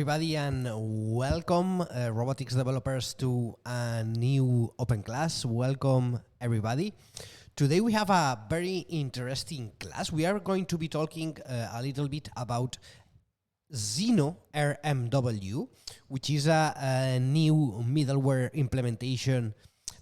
everybody, and welcome robotics developers to a new open class. Welcome everybody. Today we have a very interesting class. We are going to be talking a little bit about Zenoh RMW, which is a new middleware implementation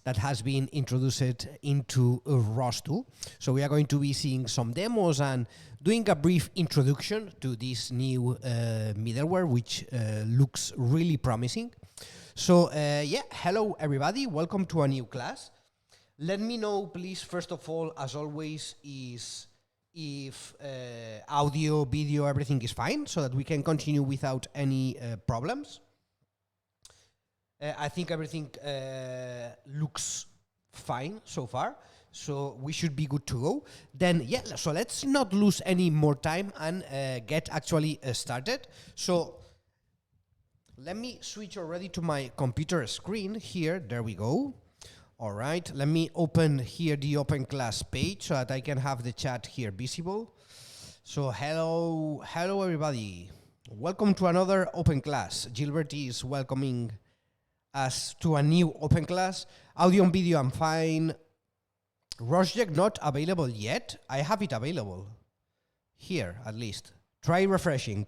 that has been introduced into ROS tool. So we are going to be seeing some demos and doing a brief introduction to this new middleware, which looks really promising. So yeah, hello everybody, welcome to a new class. Let me know, please, first of all, as always, if audio, video, everything is fine, so that we can continue without any problems. I think everything looks fine so far, so we should be good to go. Then, yeah, so let's not lose any more time and get actually started. So let me switch already to my computer screen here. There we go. All right, let me open here the open class page so that I can have the chat here visible. So hello everybody. Welcome to another open class. Gilbert is welcoming us to a new open class. Audio and video, I'm fine. ROSject not available yet. I have it available here, at least. Try refreshing.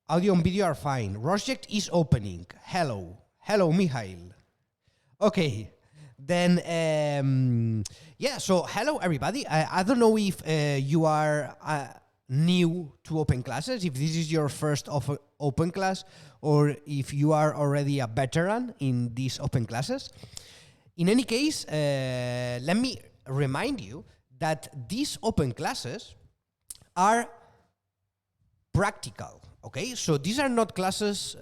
Audio and video are fine. ROSject is opening. Hello, Mihail. Okay, then yeah. So hello everybody. I don't know if you are new to open classes, if this is your first open class, or if you are already a veteran in these open classes. In any case, let me remind you that these open classes are practical, okay? So these are not classes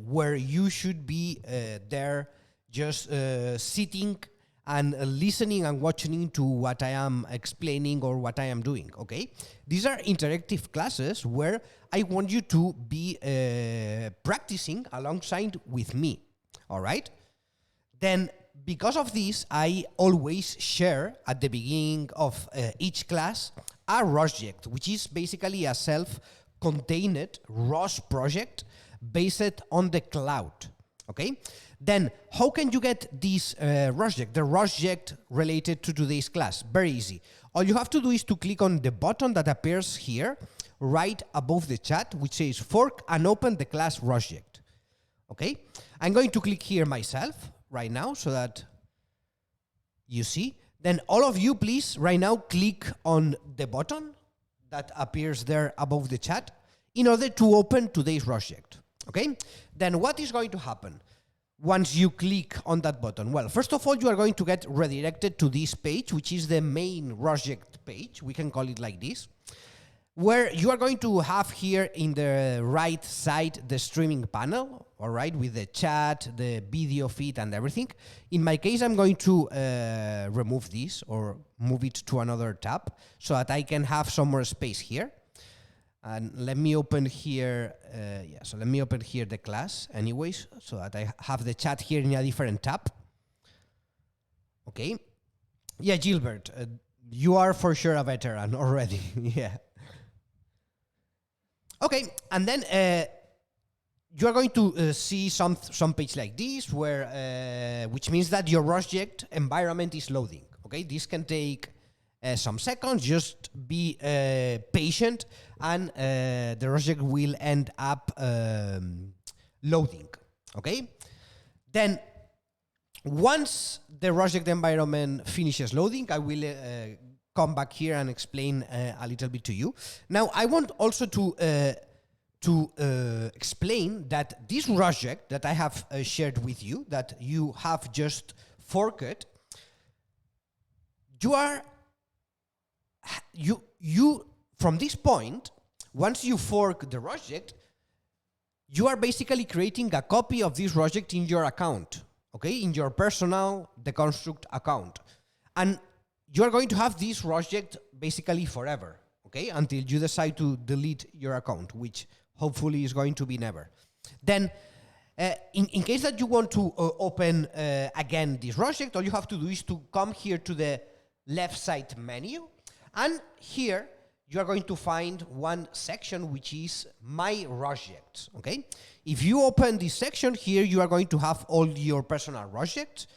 where you should be there just sitting and listening and watching to what I am explaining or what I am doing, okay? These are interactive classes where I want you to be practicing alongside with me, all right? Then, because of this, I always share at the beginning of each class a ROSject, which is basically a self-contained ROS project based on the cloud, okay? Then, how can you get this ROSject, the ROSject related to today's class? Very easy. All you have to do is to click on the button that appears here, right above the chat, which says fork and open the class ROSject. Okay? I'm going to click here myself right now so that you see. Then all of you, please, right now, click on the button that appears there above the chat in order to open today's ROSject. Okay? Then what is going to happen once you click on that button? Well, first of all, you are going to get redirected to this page, which is the main ROSject page. We can call it like this, where you are going to have here in the right side the streaming panel, all right, with the chat, the video feed, and everything. In my case, I'm going to remove this or move it to another tab so that I can have some more space here. And let me open here, so let me open here the class anyways, so that I have the chat here in a different tab. Okay. Yeah, Gilbert, you are for sure a veteran already. Yeah. Okay, and then you are going to see some page like this, where which means that your ROSject environment is loading. Okay, this can take some seconds. Just be patient, and the ROSject will end up loading. Okay, then once the ROSject environment finishes loading, I will come back here and explain a little bit to you. Now, I want also to explain that this ROSject that I have shared with you, that you have just forked, you from this point, once you fork the ROSject, you are basically creating a copy of this ROSject in your account, okay, in your personal theconstruct account, and you are going to have this ROSject basically forever, okay, until you decide to delete your account, which hopefully is going to be never. Then, in case that you want to open again this ROSject, all you have to do is to come here to the left side menu, and here you are going to find one section which is My Projects, okay? If you open this section here, you are going to have all your personal projects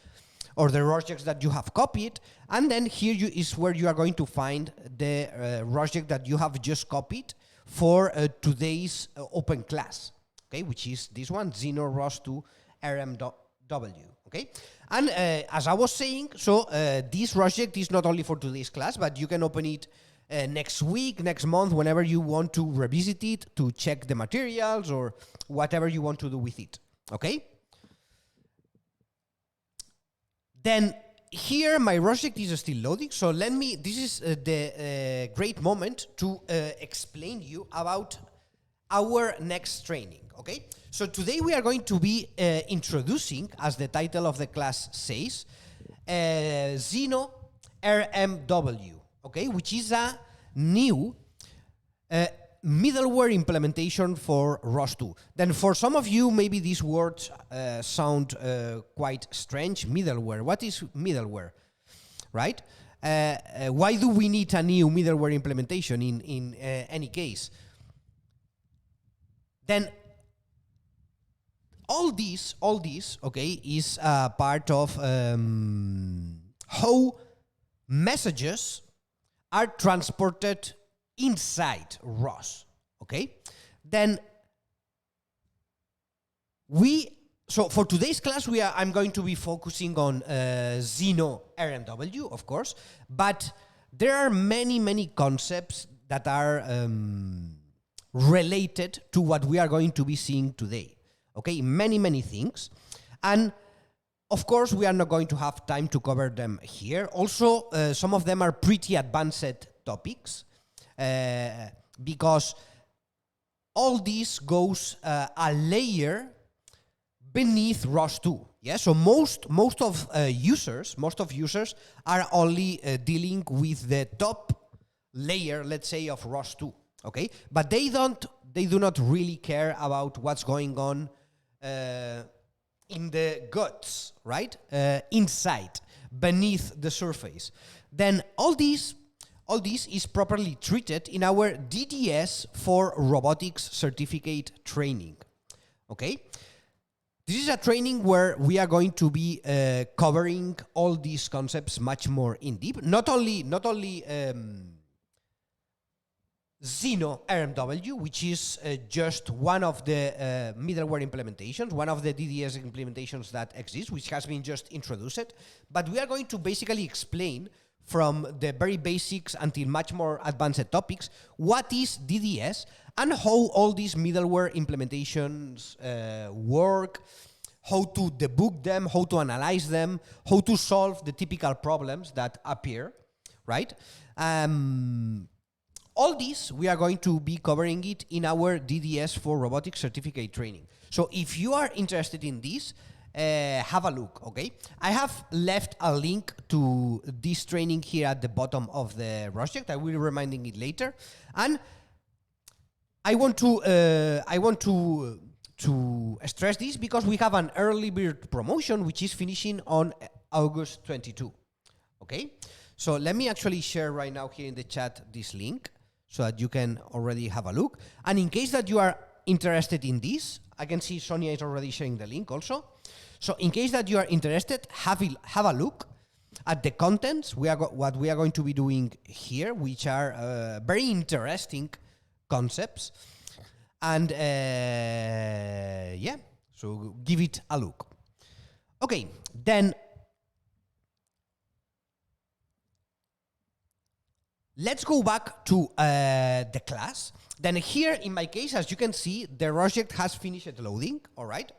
or the projects that you have copied, and then here is where you are going to find the project that you have just copied for today's open class, okay? Which is this one, Zenoh ROS to RMW, okay? And as I was saying, so this project is not only for today's class, but you can open it next week, next month, whenever you want to revisit it, to check the materials or whatever you want to do with it, okay? Then here my project is still loading, so this is the great moment to explain you about our next training, okay? So today we are going to be introducing, as the title of the class says, Zenoh RMW, okay, which is a new middleware implementation for ROS 2. Then for some of you, maybe these words sound quite strange. Middleware, what is middleware, right? Why do we need a new middleware implementation in any case? Then all this, okay, is part of how messages are transported inside ROS, okay? Then so for today's class, I'm going to be focusing on Zenoh RMW, of course, but there are many concepts that are related to what we are going to be seeing today, okay? Many things, and of course, we are not going to have time to cover them here. Also, some of them are pretty advanced topics, because all this goes a layer beneath ROS 2. Yeah, so most of users are only dealing with the top layer, let's say, of ROS 2. Okay, but they do not really care about what's going on in the guts, right? Inside, beneath the surface. Then all this is properly treated in our dds-for-robotics-certificate training. Okay? This is a training where we are going to be covering all these concepts much more in deep. Not only Zenoh RMW, which is just one of the middleware implementations, one of the DDS implementations that exist, which has been just introduced, but we are going to basically explain from the very basics until much more advanced topics what is DDS and how all these middleware implementations work, how to debug them, how to analyze them, how to solve the typical problems that appear, right? All this, we are going to be covering it in our DDS for Robotics Certificate Training. So if you are interested in this, have a look, okay? I have left a link to this training here at the bottom of the project. I will be reminding it later. And I want to stress this because we have an early bird promotion which is finishing on August 22, okay? So let me actually share right now here in the chat this link so that you can already have a look. And in case that you are interested in this, I can see Sonia is already sharing the link also. So in case that you are interested, have a look at the contents. What we are going to be doing here, which are very interesting concepts. And yeah, so give it a look. Okay, then let's go back to the class. Then here, in my case, as you can see, the project has finished loading, all right?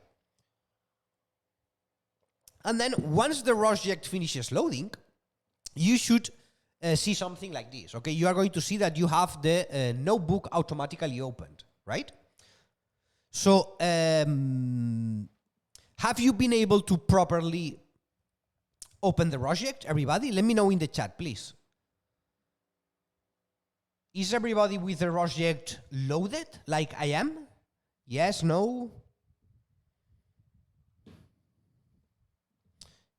And then once the project finishes loading, you should see something like this, okay? You are going to see that you have the notebook automatically opened, right? So have you been able to properly open the project, everybody? Let me know in the chat, please. Is everybody with the project loaded, like I am? Yes, no?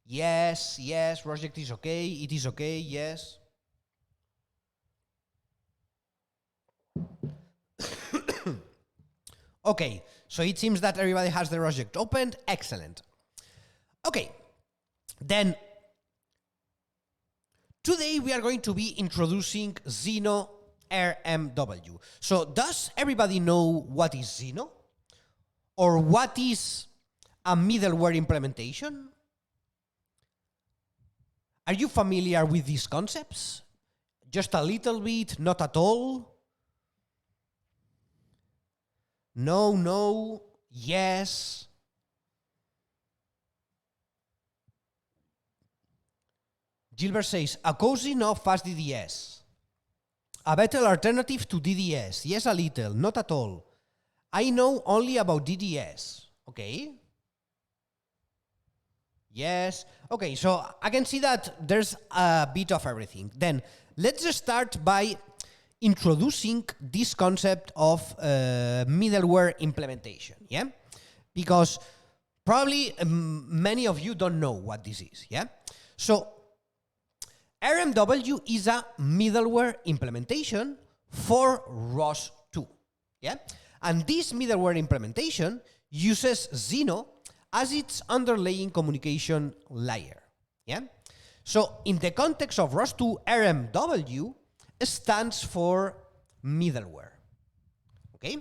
Yes, project is okay, it is okay, yes. Okay, so it seems that everybody has the project opened. Excellent. Okay, then today we are going to be introducing Zenoh RMW. So does everybody know what is Zenoh? Or what is a middleware implementation? Are you familiar with these concepts? Just a little bit, not at all? No, yes. Gilbert says, a cozy not fast DDS. A better alternative to DDS. Yes, a little, not at all. I know only about DDS. Okay. Yes. Okay, so I can see that there's a bit of everything. Then let's just start by introducing this concept of middleware implementation, yeah? Because probably many of you don't know what this is, yeah? So RMW is a middleware implementation for ROS 2, yeah? And this middleware implementation uses Zenoh as its underlying communication layer, yeah? So in the context of ROS 2, RMW stands for middleware, okay?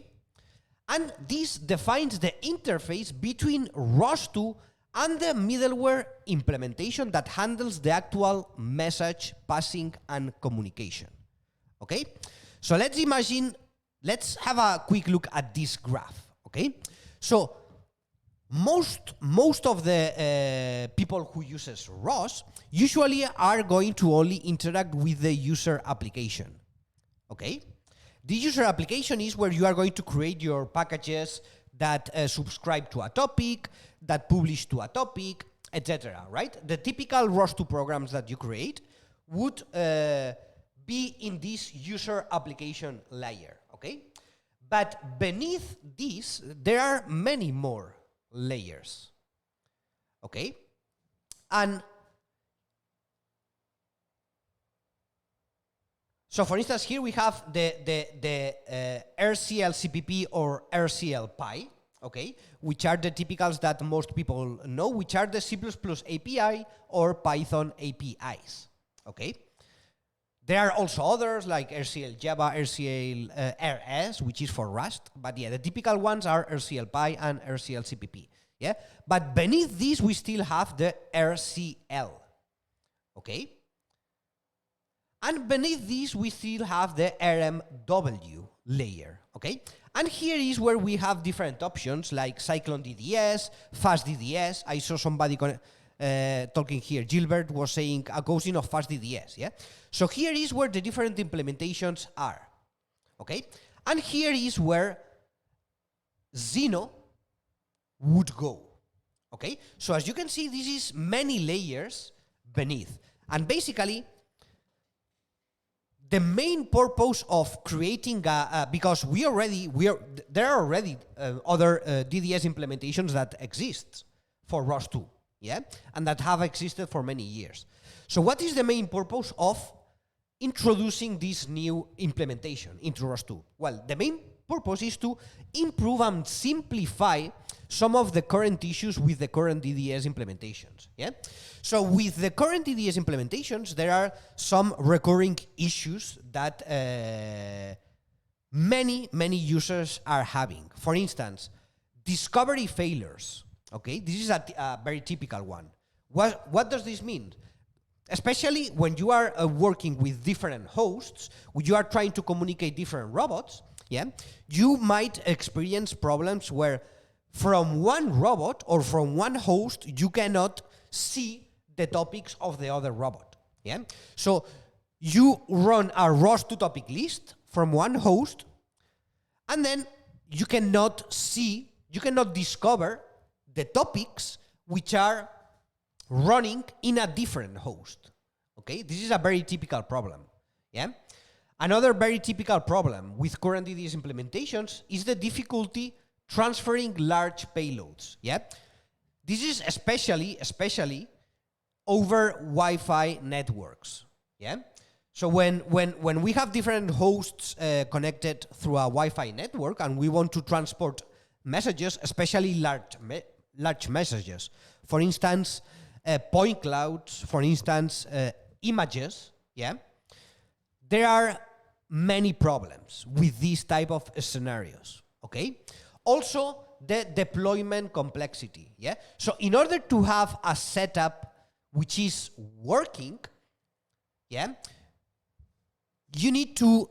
And this defines the interface between ROS 2 and the middleware implementation that handles the actual message passing and communication, okay? So let's have a quick look at this graph, okay? So most of the people who uses ROS usually are going to only interact with the user application, okay? The user application is where you are going to create your packages that subscribe to a topic, that publish to a topic, etc., right? The typical ROS 2 programs that you create would be in this user application layer, okay? But beneath this, there are many more layers, okay? And so for instance, here we have the RCL CPP or RCL Pi, okay, which are the typicals that most people know, which are the C++ API or Python APIs, okay? There are also others like RCL Java, RCL RS, which is for Rust, but yeah, the typical ones are RCL Pi and RCL CPP, yeah? But beneath this, we still have the RCL, okay? And beneath this, we still have the RMW layer, okay? And here is where we have different options like Cyclone DDS, Fast DDS. I saw somebody talking here. Gilbert was saying a cousin of Fast DDS, yeah? So here is where the different implementations are, okay? And here is where Zenoh would go, okay? So as you can see, this is many layers beneath. And basically, the main purpose of creating because there are already other DDS implementations that exist for ROS 2, yeah, and that have existed for many years. So what is the main purpose of introducing this new implementation into ROS 2? Well, the main purpose is to improve and simplify some of the current issues with the current DDS implementations, yeah? So with the current DDS implementations, there are some recurring issues that many users are having. For instance, discovery failures, okay? This is a very typical one. What does this mean? Especially when you are working with different hosts, when you are trying to communicate different robots, yeah, you might experience problems where from one robot or from one host, you cannot see the topics of the other robot, yeah? So you run a ROS 2 topic list from one host, and then you cannot discover the topics which are running in a different host, okay? This is a very typical problem, yeah? Another very typical problem with current DDS implementations is the difficulty transferring large payloads, yeah? This is especially over Wi-Fi networks, yeah? So when we have different hosts connected through a Wi-Fi network and we want to transport messages, especially large messages. For instance, point clouds, for instance, images, yeah? There are many problems with these type of scenarios, okay? Also, the deployment complexity, yeah? So in order to have a setup which is working, yeah, you need to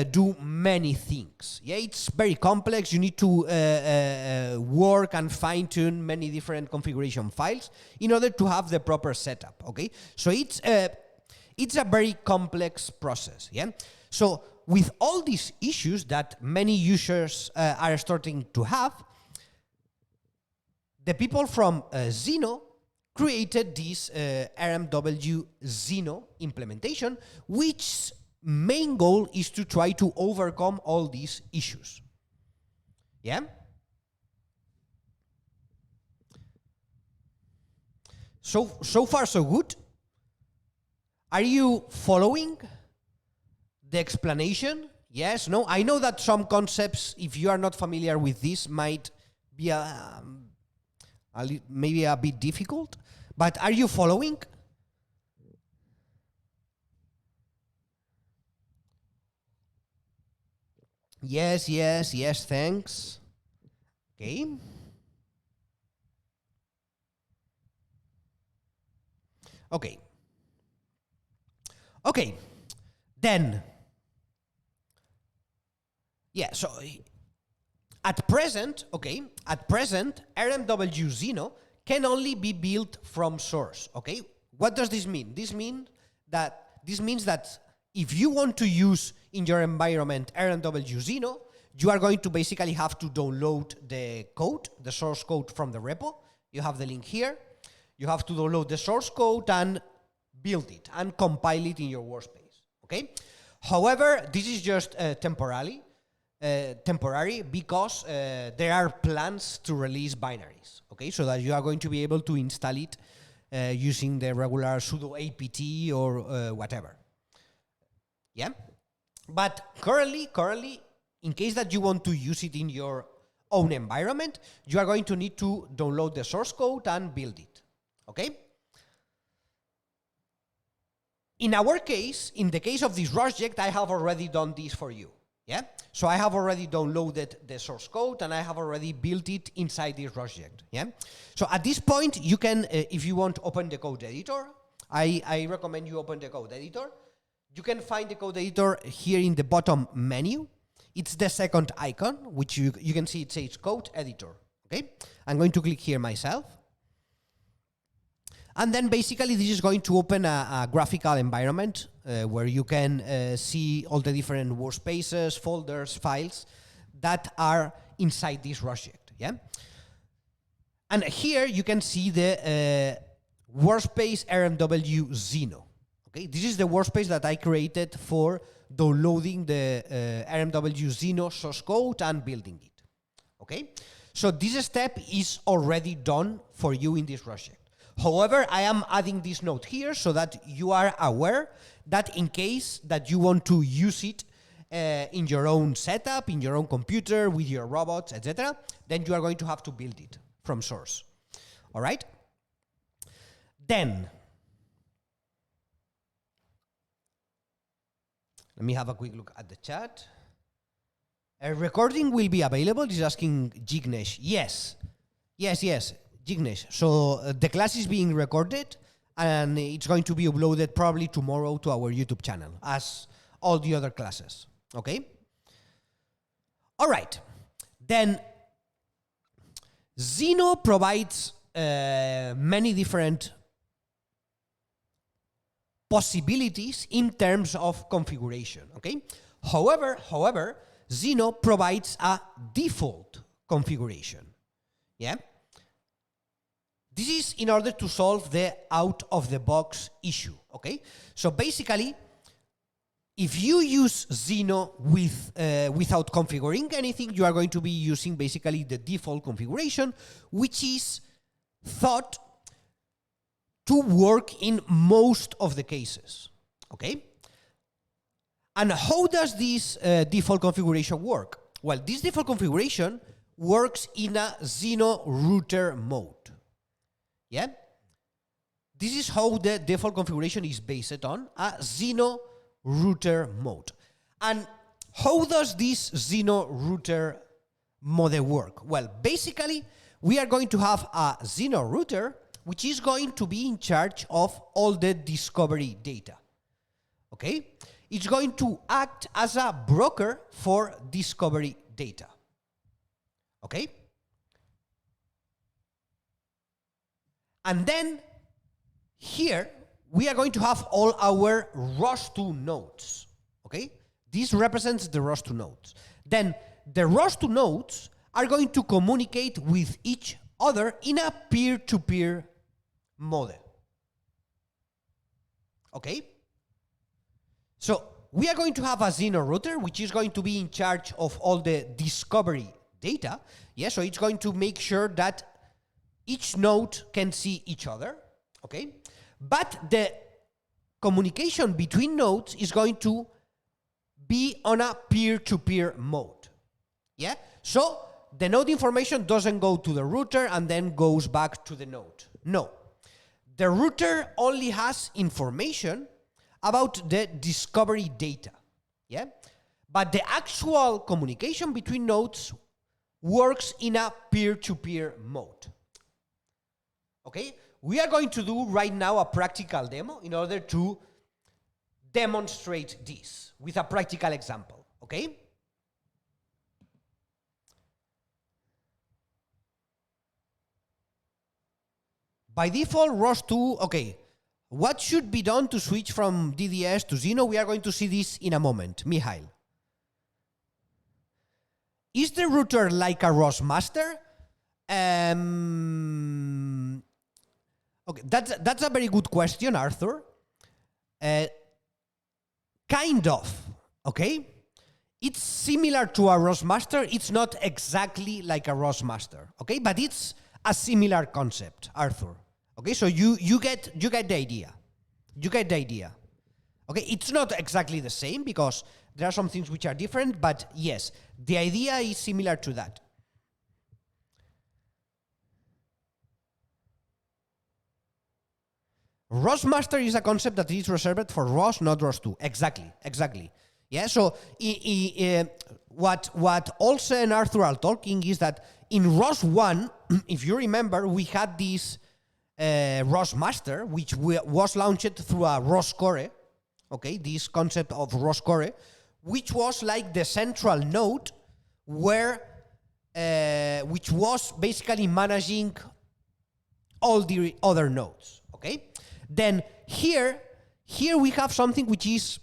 do many things. Yeah, it's very complex. You need to work and fine-tune many different configuration files in order to have the proper setup, okay? So it's a very complex process, yeah? So with all these issues that many users are starting to have, the people from Zenoh created this RMW Zenoh implementation, which main goal is to try to overcome all these issues. Yeah? So far, so good. Are you following the explanation? Yes, no? I know that some concepts, if you are not familiar with this, might be maybe a bit difficult, but are you following? Yes, yes, yes, thanks. Okay. Okay. Okay. Then, yeah, so at present, okay, at present, RMW Zenoh can only be built from source, okay? What does this mean? This means that if you want to use in your environment RMW Zenoh, you are going to basically have to download the code, the source code from the repo. You have the link here. You have to download the source code and build it and compile it in your workspace, okay? However, this is just temporary because there are plans to release binaries, okay? So that you are going to be able to install it using the regular sudo apt or whatever. Yeah? But currently, in case that you want to use it in your own environment, you are going to need to download the source code and build it, okay? In our case, in the case of this project, I have already done this for you, yeah? So I have already downloaded the source code and I have already built it inside this project, yeah? So at this point, you can, if you want, open the code editor. I recommend you open the code editor. You can find the code editor here in the bottom menu. It's the second icon, which you can see it says code editor, okay? I'm going to click here myself. And then basically this is going to open a graphical environment where you can see all the different workspaces, folders, files that are inside this project, yeah? And here you can see the workspace RMW Zenoh. Okay, this is the workspace that I created for downloading the RMW Zenoh source code and building it. Okay, so this step is already done for you in this project. However, I am adding this note here so that you are aware that in case that you want to use it in your own setup, in your own computer, with your robots, etc., then you are going to have to build it from source. All right? Then, let me have a quick look at the chat. A recording will be available, is asking Jignesh. Yes, Jignesh. So the class is being recorded and it's going to be uploaded probably tomorrow to our YouTube channel, as all the other classes, okay? All right, then Zenoh provides many different possibilities in terms of configuration, okay? However, Zenoh provides a default configuration, yeah? This is in order to solve the out-of-the-box issue, okay? So basically, if you use Zenoh without configuring anything, you are going to be using basically the default configuration, which is thought to work in most of the cases, okay? And how does this default configuration work? Well, this default configuration works in a Zenoh router mode. Yeah? This is how the default configuration is based on, a Zenoh router mode. And how does this Zenoh router mode work? Well, basically, we are going to have a Zenoh router which is going to be in charge of all the discovery data. Okay? It's going to act as a broker for discovery data. Okay? And then here we are going to have all our ROS2 nodes. Okay? This represents the ROS2 nodes. Then the ROS2 nodes are going to communicate with each other in a peer-to-peer mode. Okay? So we are going to have a Zenoh router which is going to be in charge of all the discovery data. Yeah, so it's going to make sure that each node can see each other. Okay? But the communication between nodes is going to be on a peer-to-peer mode. Yeah? So the node information doesn't go to the router and then goes back to the node. No. The router only has information about the discovery data. Yeah? But the actual communication between nodes works in a peer-to-peer mode. Okay? We are going to do right now a practical demo in order to demonstrate this with a practical example. Okay? By default, ROS2, okay. What should be done to switch from DDS to Zenoh? We are going to see this in a moment. Mihail. Is the router like a ROS master? Okay, that's a very good question, Arthur. Kind of, okay? It's similar to a ROS master. It's not exactly like a ROS master, okay? But it's a similar concept, Arthur. Okay, so you get the idea. You get the idea. Okay, it's not exactly the same because there are some things which are different, but yes, the idea is similar to that. ROS master is a concept that is reserved for ROS, not ROS2. Exactly, exactly. Yeah, so what also and Arthur are talking is that in ROS1, if you remember, we had this ROS master, which was launched through a ROS core, okay, this concept of ROS core, which was like the central node where, which was basically managing all the other nodes, okay? Then here we have something which is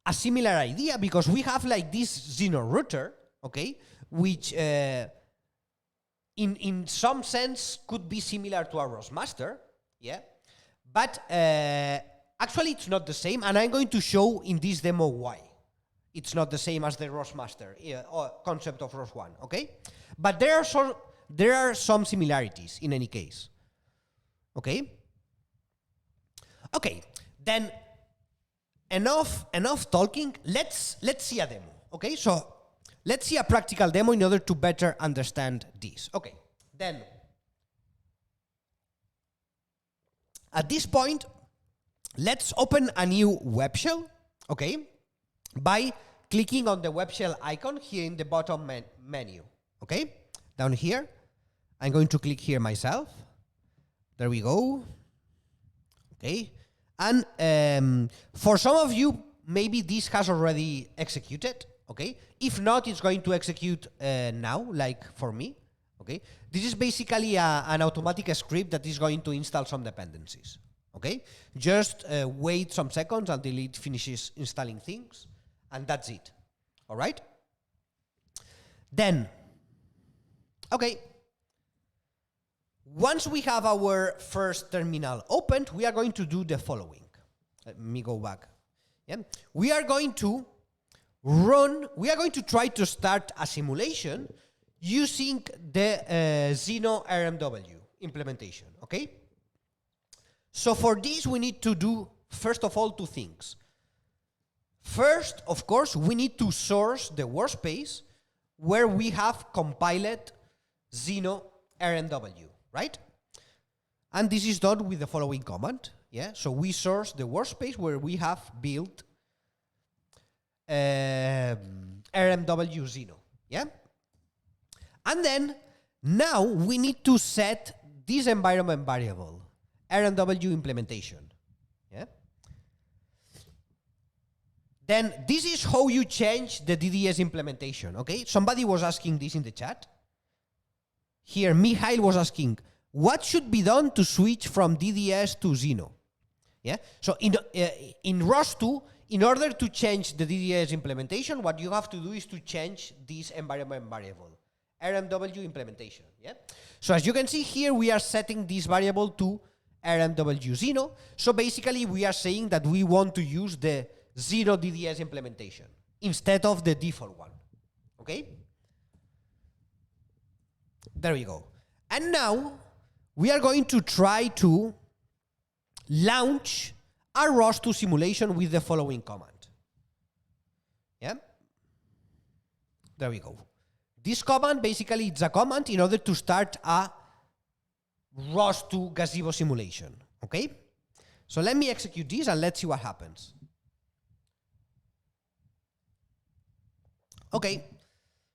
a similar idea because we have like this Zenoh router, okay, which in some sense could be similar to a ROS master, yeah, but actually it's not the same, and I'm going to show in this demo why it's not the same as the ROS master or concept of ROS1, okay? But there are some similarities in any case, okay? Okay, then enough talking. Let's see a demo. Okay, so let's see a practical demo in order to better understand this. Okay, then at this point, let's open a new web shell. Okay, by clicking on the web shell icon here in the bottom menu. Okay, down here, I'm going to click here myself. There we go. Okay. And for some of you, maybe this has already executed, okay? If not, it's going to execute now, like for me, okay? This is basically an automatic script that is going to install some dependencies, okay? Just wait some seconds until it finishes installing things, and that's it, all right? Then, okay. Once we have our first terminal opened, we are going to do the following. Let me go back. Yeah. We are going to try to start a simulation using the Zenoh RMW implementation, okay? So for this, we need to do, first of all, two things. First, of course, we need to source the workspace where we have compiled Zenoh RMW, right? And this is done with the following command. Yeah, so we source the workspace where we have built RMW Zenoh. Yeah, and then now we need to set this environment variable, RMW implementation. Yeah. Then this is how you change the DDS implementation. Okay, somebody was asking this in the chat. Here, Mihail was asking, what should be done to switch from DDS to Zenoh? Yeah. So in ROS2, in order to change the DDS implementation, what you have to do is to change this environment variable, RMW implementation. Yeah. So as you can see here, we are setting this variable to RMW Zenoh. So basically, we are saying that we want to use the Zenoh DDS implementation instead of the default one. Okay. There we go. And now we are going to try to launch a ROS2 simulation with the following command. Yeah. There we go. This command basically it's a command in order to start a ROS2 gazebo simulation. Okay. So let me execute this and let's see what happens. Okay.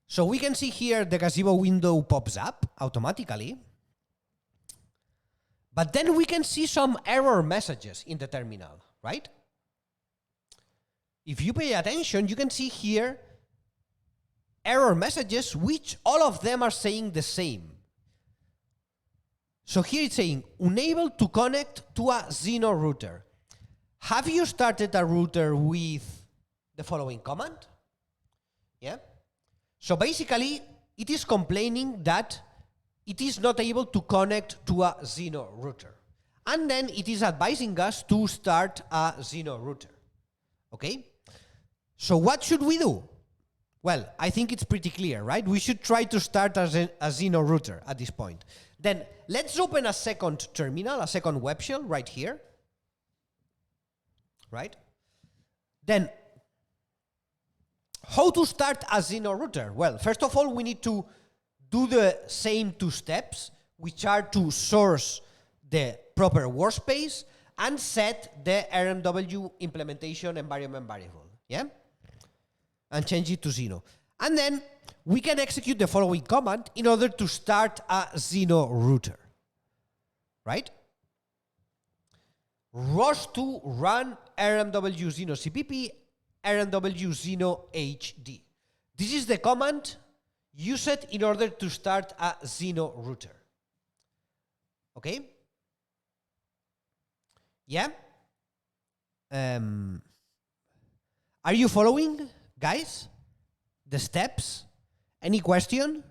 So we can see here the gazebo window pops up automatically. But then we can see some error messages in the terminal, right? If you pay attention, you can see here error messages, which all of them are saying the same. So here it's saying, unable to connect to a Zenoh router. Have you started a router with the following command? Yeah. So basically, it is complaining that it is not able to connect to a Zenoh router. And then it is advising us to start a Zenoh router. Okay? So what should we do? Well, I think it's pretty clear, right? We should try to start a Zenoh router at this point. Then let's open a second terminal, a second web shell right here. Right? Then, how to start a Zenoh router? Well, first of all, we need to do the same two steps, which are to source the proper workspace and set the RMW implementation environment variable, yeah? And change it to Zenoh. And then we can execute the following command in order to start a Zenoh router, right? ROS2 run RMW Zenoh CPP RMW Zenoh HD. This is the command used in order to start a Zenoh router. Okay? Yeah? Are you following, guys? The steps? Any question?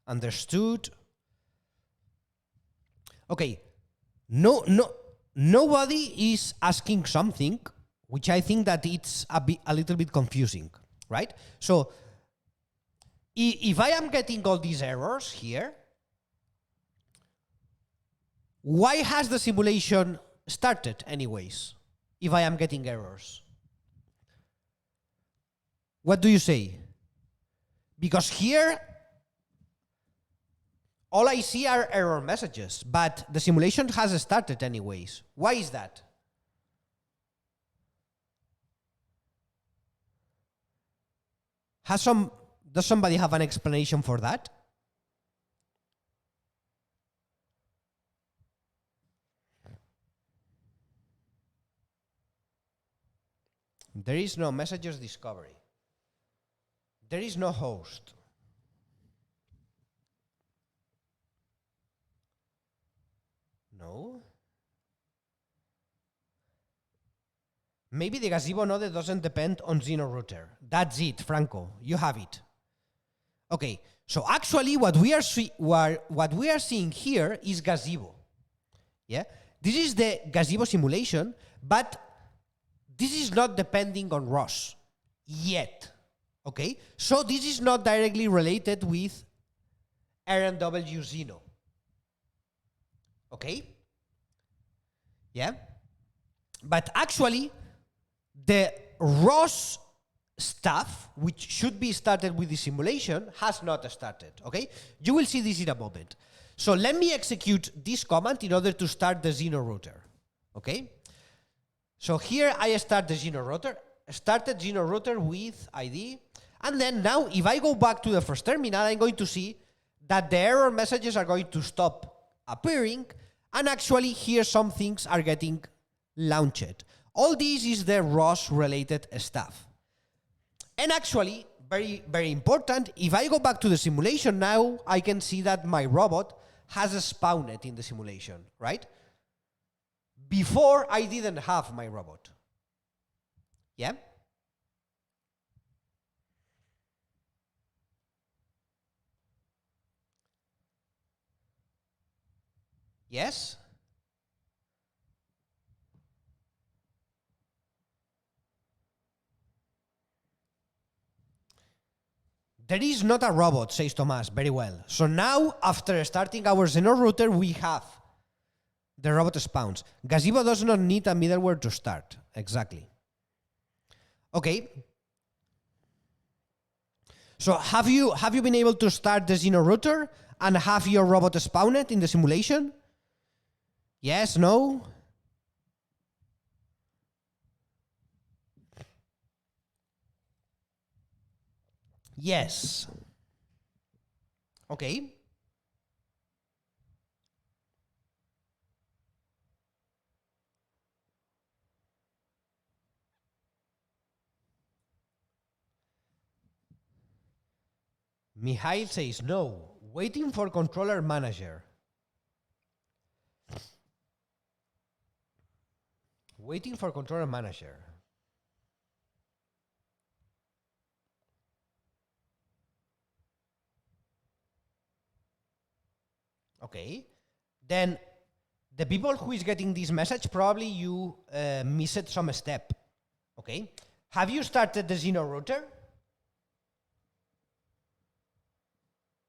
Understood. Okay. Nobody is asking something, which I think that it's a little bit confusing, right? So, if I am getting all these errors here, why has the simulation started anyways, if I am getting errors? What do you say? Because here, all I see are error messages, but the simulation has started anyways. Why is that? Does somebody have an explanation for that? There is no messages discovery. There is no host. No. Maybe the gazebo node doesn't depend on Zenoh router. That's it, Franco. You have it. Okay. So actually, what we are seeing here is gazebo. Yeah. This is the gazebo simulation, but this is not depending on ROS yet. Okay. So this is not directly related with RMW Zenoh. Okay? Yeah? But actually, the ROS stuff, which should be started with the simulation, has not started, okay? You will see this in a moment. So let me execute this command in order to start the Zenoh router, okay? So here I start the Zenoh router, started Zenoh router with ID, and then now if I go back to the first terminal, I'm going to see that the error messages are going to stop appearing, and actually here some things are getting launched. All this is the ROS related stuff. And actually, very, very important, if I go back to the simulation now, I can see that my robot has spawned in the simulation, right? Before, I didn't have my robot. Yeah? Yes? There is not a robot, says Thomas. Very well. So now, after starting our Zenoh router, we have the robot spawns. Gazebo does not need a middleware to start. Exactly. Okay. So have you been able to start the Zenoh router and have your robot spawned in the simulation? Yes, no? Yes. Okay. Mihail says no. Waiting for controller manager. Waiting for controller manager. Okay. Then the people who is getting this message, probably you missed some step. Okay. Have you started the Zenoh router?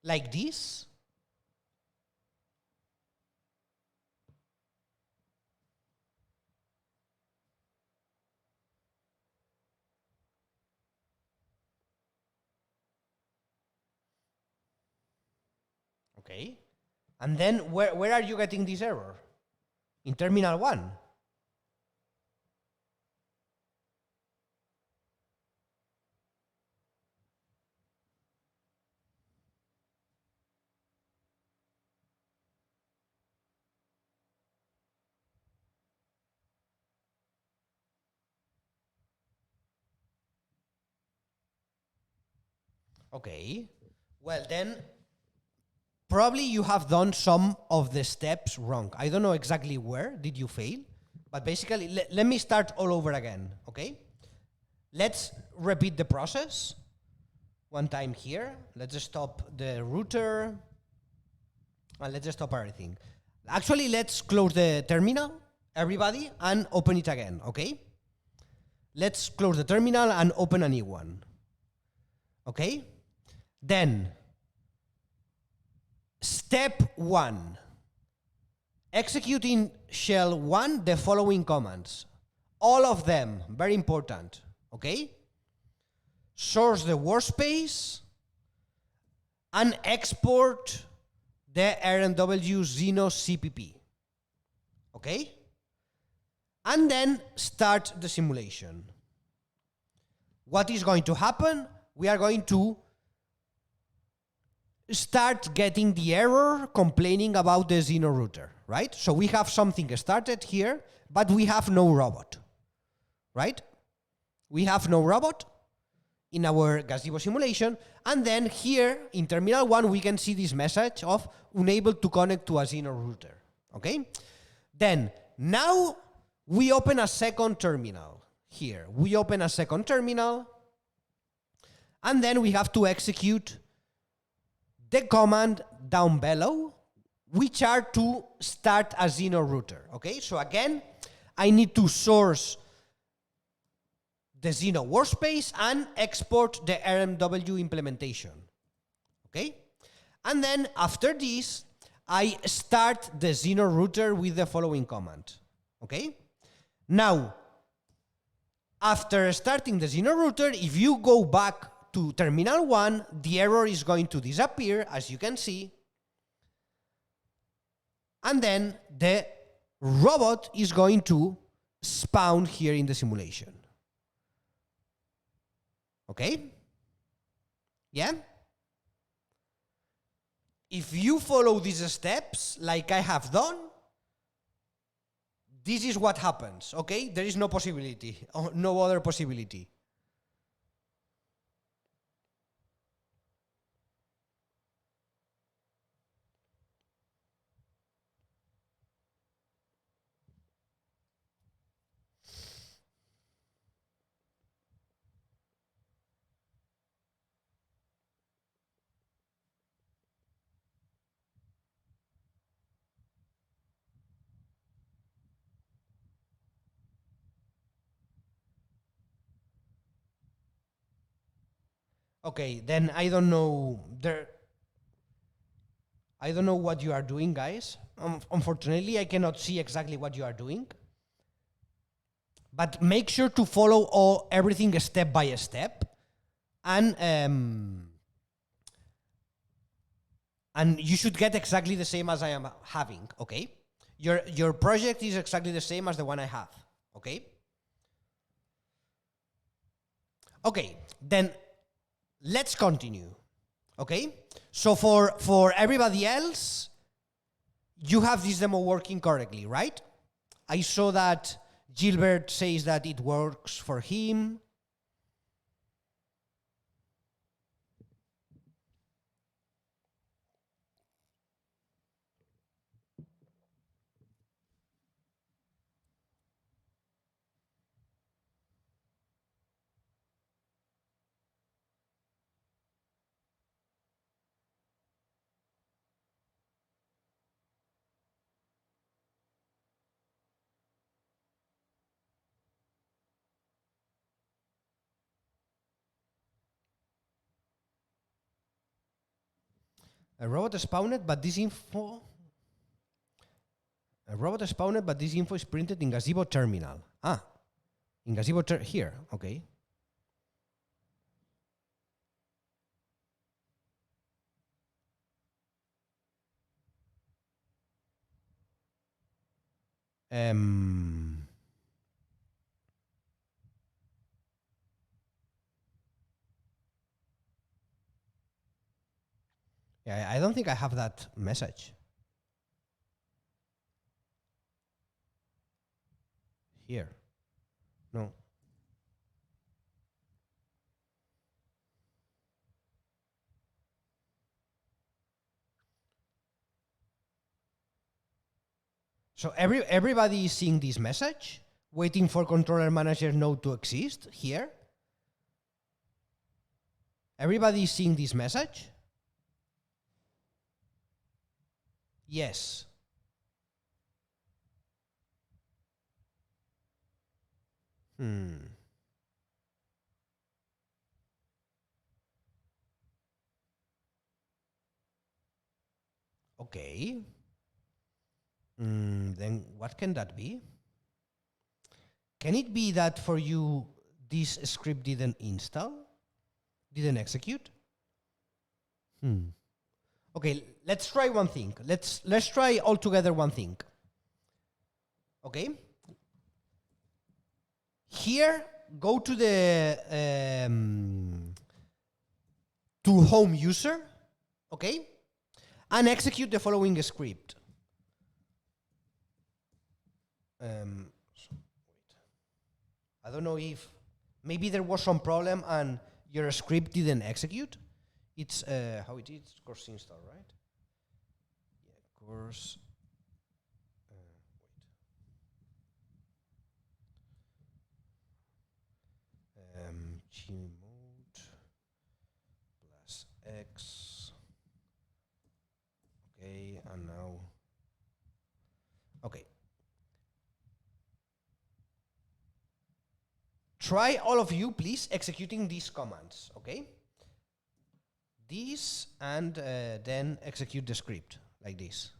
Like this? Okay. And then where are you getting this error? In terminal 1. Okay. Well, then probably you have done some of the steps wrong. I don't know exactly where did you fail, but basically, let me start all over again, okay? Let's repeat the process one time here. Let's stop the router, and let's stop everything. Actually, let's close the terminal, everybody, and open it again, okay? Let's close the terminal and open a new one, okay? Then, step 1, executing shell 1 the following commands. All of them, very important, okay? Source the workspace and export the RMW Zenoh CPP, okay? And then start the simulation. What is going to happen? We are going to start getting the error complaining about the Zenoh router, right? So we have something started here, but we have no robot, right? We have no robot in our gazebo simulation, and then here in terminal 1 we can see this message of unable to connect to a Zenoh router, okay? Then now we open a second terminal here. We open a second terminal, and then we have to execute the command down below, which are to start a Zenoh router, okay? So again, I need to source the Zenoh workspace and export the RMW implementation, okay? And then after this, I start the Zenoh router with the following command. Okay? Now, after starting the Zenoh router, if you go back to terminal 1, the error is going to disappear, as you can see. And then the robot is going to spawn here in the simulation. Okay? Yeah? If you follow these steps, like I have done, this is what happens, okay? There is no possibility, no other possibility. Okay, then I don't know what you are doing, guys. Unfortunately, I cannot see exactly what you are doing. But make sure to follow everything step by step, and you should get exactly the same as I am having. Okay, your project is exactly the same as the one I have. Okay. Okay, then let's continue. Okay, so for everybody else, you have this demo working correctly, right? I saw that Gilbert says that it works for him. A robot spawned, but this info is printed in Gazebo terminal. In Gazebo here. Okay. Yeah, I don't think I have that message here. No. So everybody is seeing this message, waiting for controller manager node to exist here. Everybody is seeing this message? Yes. Okay. Then what can that be? Can it be that for you this script didn't install? Didn't execute? Okay, let's try one thing. Let's try all together one thing. Okay? Here, go to the to home user, okay? And execute the following script. I don't know if maybe there was some problem and your script didn't execute. It's how it is, course install, right? Yeah, course. Gmod plus X. Okay, and now. Okay. Try all of you, please, executing these commands, okay? These, and then execute the script, like this.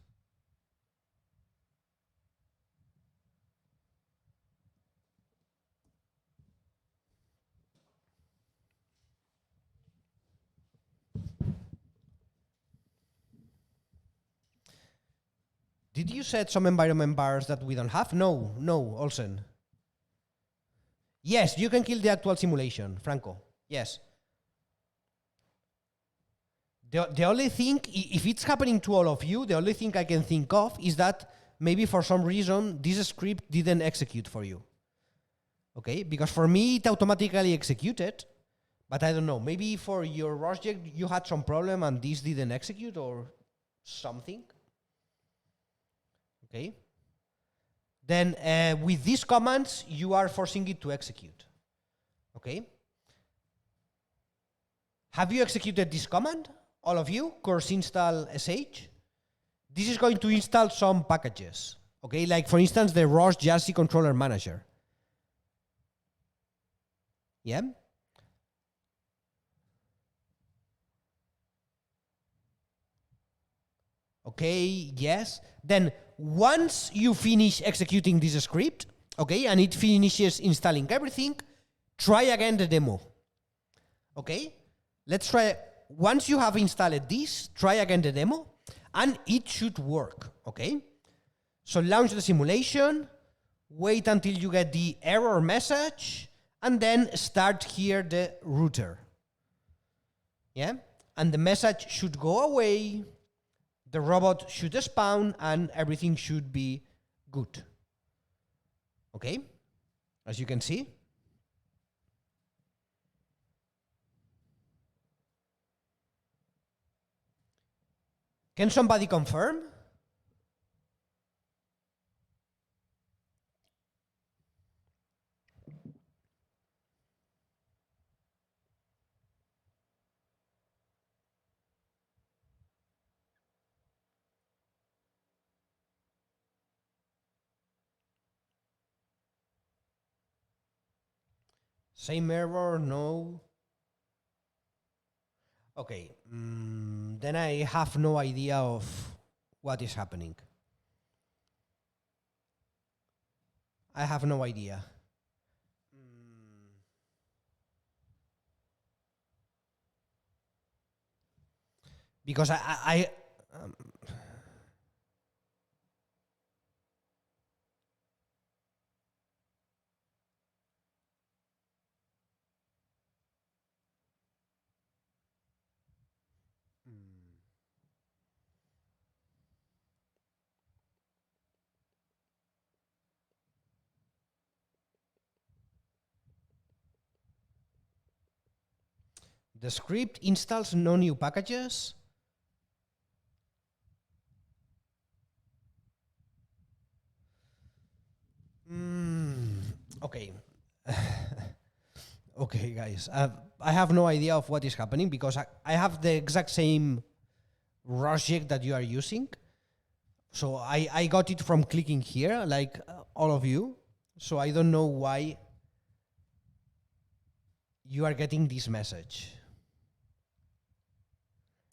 Did you set some environment bars that we don't have? No, Olsen. Yes, you can kill the actual simulation, Franco. Yes. The only thing, if it's happening to all of you, the only thing I can think of is that maybe for some reason this script didn't execute for you. Okay, because for me it automatically executed, but I don't know. Maybe for your project you had some problem and this didn't execute or something. Okay. Then with these commands you are forcing it to execute. Okay. Have you executed this command? All of you, course install sh. This is going to install some packages, okay? Like for instance, the ROS Jersey Controller Manager. Yeah? Okay, yes. Then once you finish executing this script, okay, and it finishes installing everything, try again the demo. Okay? Let's try. Once you have installed this, try again the demo, and it should work, okay? So launch the simulation, wait until you get the error message, and then start here the router. Yeah? And the message should go away, the robot should spawn, and everything should be good. Okay? As you can see. Can somebody confirm? Same error, no. Okay, then I have no idea of what is happening. I have no idea. Because the script installs no new packages. Okay. Okay, guys. I have no idea of what is happening because I have the exact same project that you are using. So I got it from clicking here, like all of you. So I don't know why you are getting this message.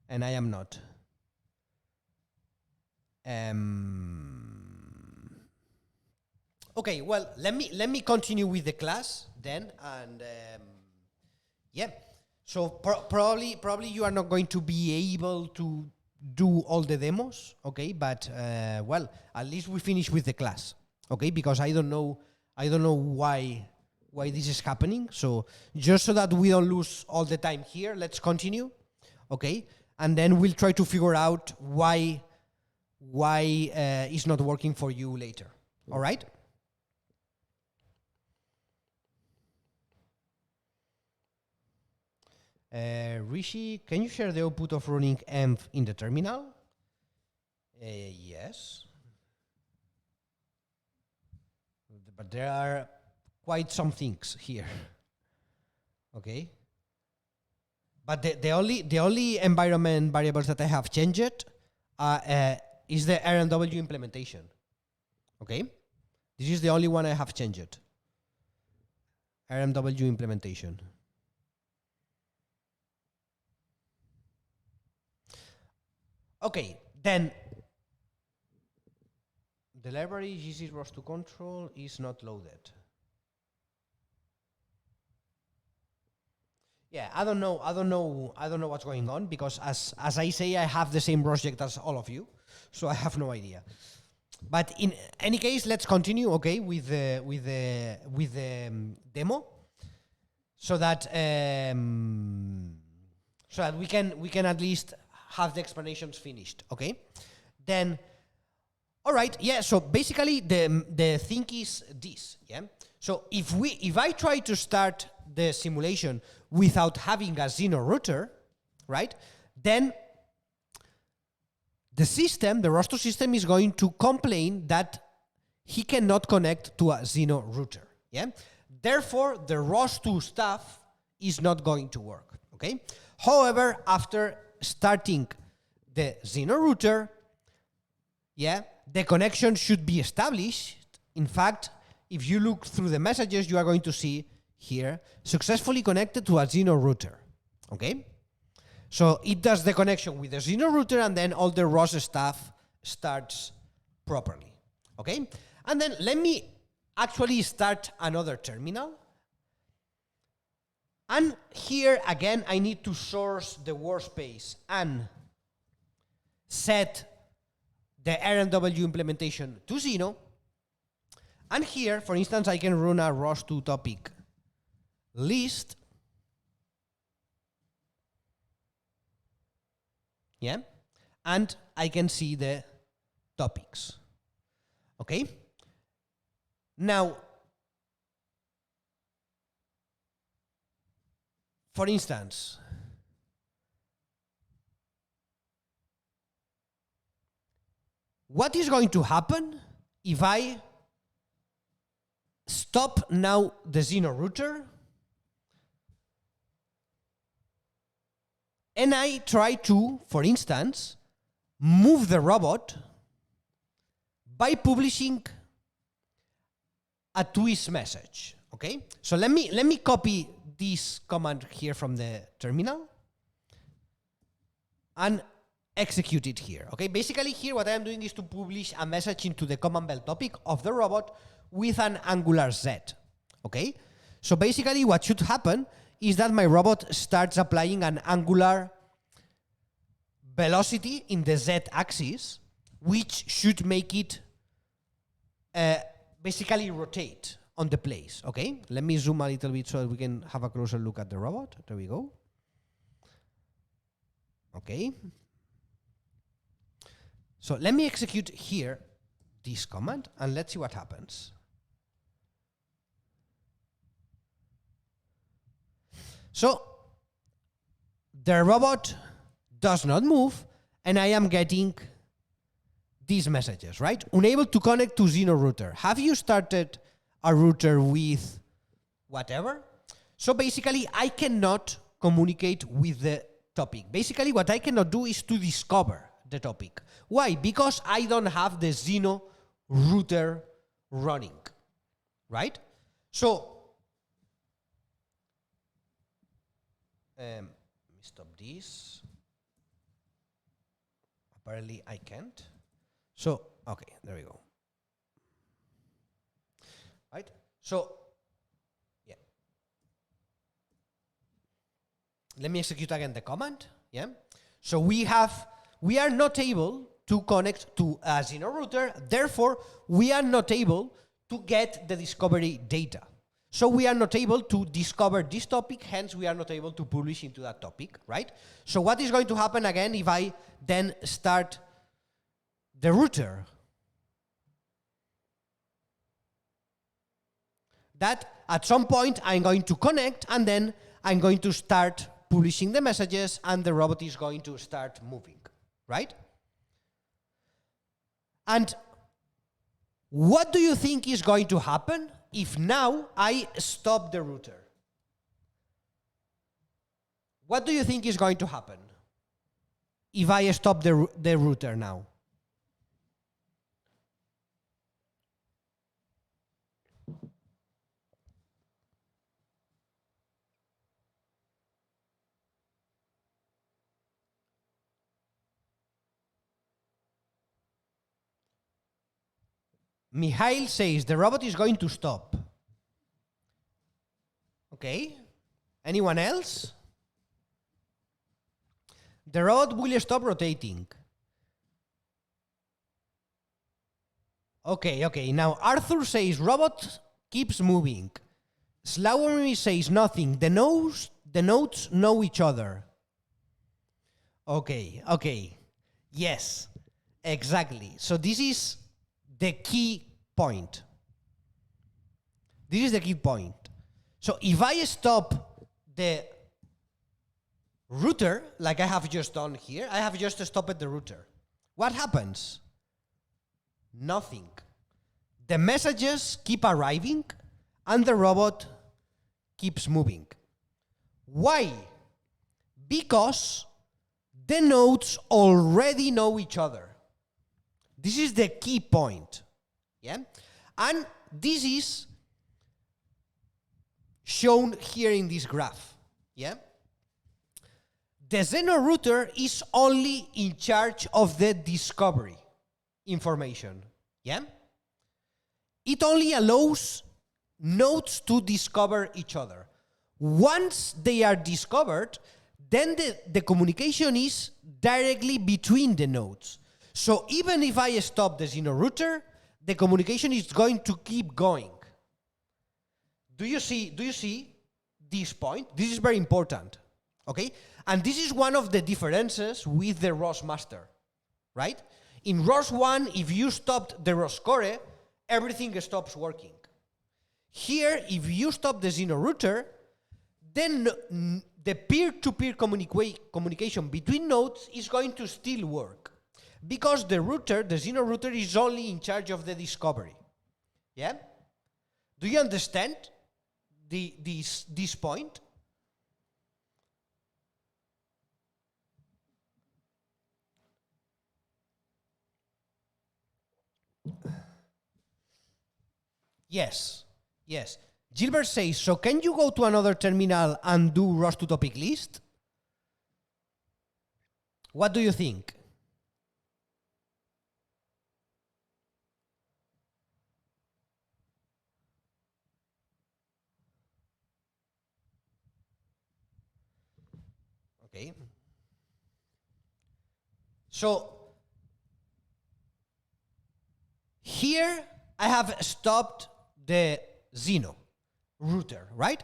And I am not. Okay, well, let me continue with the class then, and yeah. So probably you are not going to be able to do all the demos, okay? But well, at least we finish with the class, okay? Because I don't know why this is happening. So just so that we don't lose all the time here, let's continue, okay? And then we'll try to figure out why it's not working for you later. All right? Rishi, can you share the output of running env in the terminal? Yes. But there are quite some things here. Okay. But the only environment variables that I have changed is the RMW implementation. Okay. This is the only one I have changed. RMW implementation. Okay, then The library GC ROS2 control is not loaded. Yeah, I don't know what's going on, because as I say, I have the same project as all of you, so I have no idea. But in any case, let's continue, okay, with the demo, so that we can at least have the explanations finished, okay? Then, all right, yeah. So basically, the thing is this, yeah. So if I try to start the simulation without having a Zenoh router, right, then the system, the ROS2 system, is going to complain that he cannot connect to a Zenoh router, yeah? Therefore, the ROS2 stuff is not going to work, okay? However, after starting the Zenoh router, yeah, the connection should be established. In fact, if you look through the messages, you are going to see here, successfully connected to a Zenoh router, okay? So it does the connection with the Zenoh router, and then all the ROS stuff starts properly, okay? And then let me actually start another terminal. And here, again, I need to source the workspace and set the RMW implementation to Zenoh. And here, for instance, I can run a ROS2 topic list. Yeah, and I can see the topics. Okay. Now, for instance, what is going to happen if I stop now the Zenoh router and I try to, for instance, move the robot by publishing a twist message, okay? So let me copy this command here from the terminal and execute it here, okay? Basically here what I am doing is to publish a message into the command belt topic of the robot with an angular Z, okay? So basically what should happen is that my robot starts applying an angular velocity in the Z axis, which should make it basically rotate on the place, okay? Let me zoom a little bit so that we can have a closer look at the robot. There we go. Okay. So let me execute here this command and let's see what happens. So the robot does not move and I am getting these messages, right? Unable to connect to Zenoh router. Have you started a router with whatever? So basically I cannot communicate with the topic. Basically what I cannot do is to discover the topic. Why? Because I don't have the Zenoh router running, right? So let me stop this. Apparently I can't. So, okay, there we go. Right? So, yeah. Let me execute again the command. Yeah. So we are not able to connect to a Zenoh router. Therefore, we are not able to get the discovery data. So we are not able to discover this topic, hence we are not able to publish into that topic, right? So what is going to happen again if I then start the router? That at some point I'm going to connect and then I'm going to start publishing the messages and the robot is going to start moving, right? And what do you think is going to happen if now I stop the router? What do you think is going to happen if I stop the router now? Mihail says the robot is going to stop. Okay. Anyone else? The robot will stop rotating. Okay. Now Arthur says robot keeps moving. Slawomir says nothing. The nodes know each other. Okay. Yes, exactly. So this is the key point. This is the key point. So if I stop the router, like I have just done here, I have just stopped the router. What happens? Nothing. The messages keep arriving and the robot keeps moving. Why? Because the nodes already know each other. This is the key point. Yeah? And this is shown here in this graph. Yeah? The Zenoh router is only in charge of the discovery information. Yeah? It only allows nodes to discover each other. Once they are discovered, then the communication is directly between the nodes. So even if I stop the Zenoh router, the communication is going to keep going. Do you see this point? This is very important. Okay? And this is one of the differences with the ROS master, right? In ROS 1, if you stopped the ROS core, everything stops working. Here, if you stop the Zenoh router, then the peer-to-peer communication between nodes is going to still work, because the Zenoh router is only in charge of the discovery. Yeah? Do you understand this point? Yes. Gilbert says, so can you go to another terminal and do ROS to topic list? What do you think? Okay. So here I have stopped the Zenoh router, right?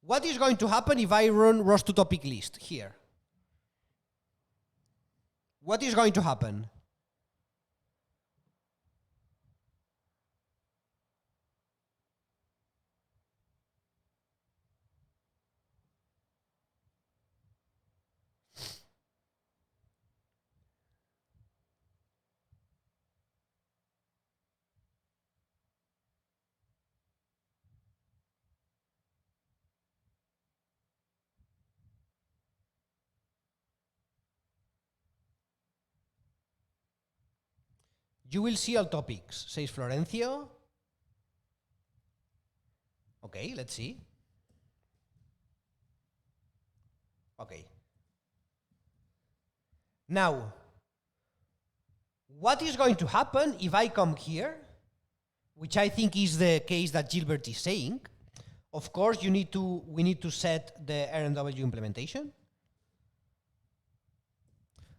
What is going to happen if I run ROS to topic list here? What is going to happen? You will see all topics, says Florencio. Okay, let's see. Okay. Now, what is going to happen if I come here, which I think is the case that Gilbert is saying? Of course, we need to set the RMW implementation.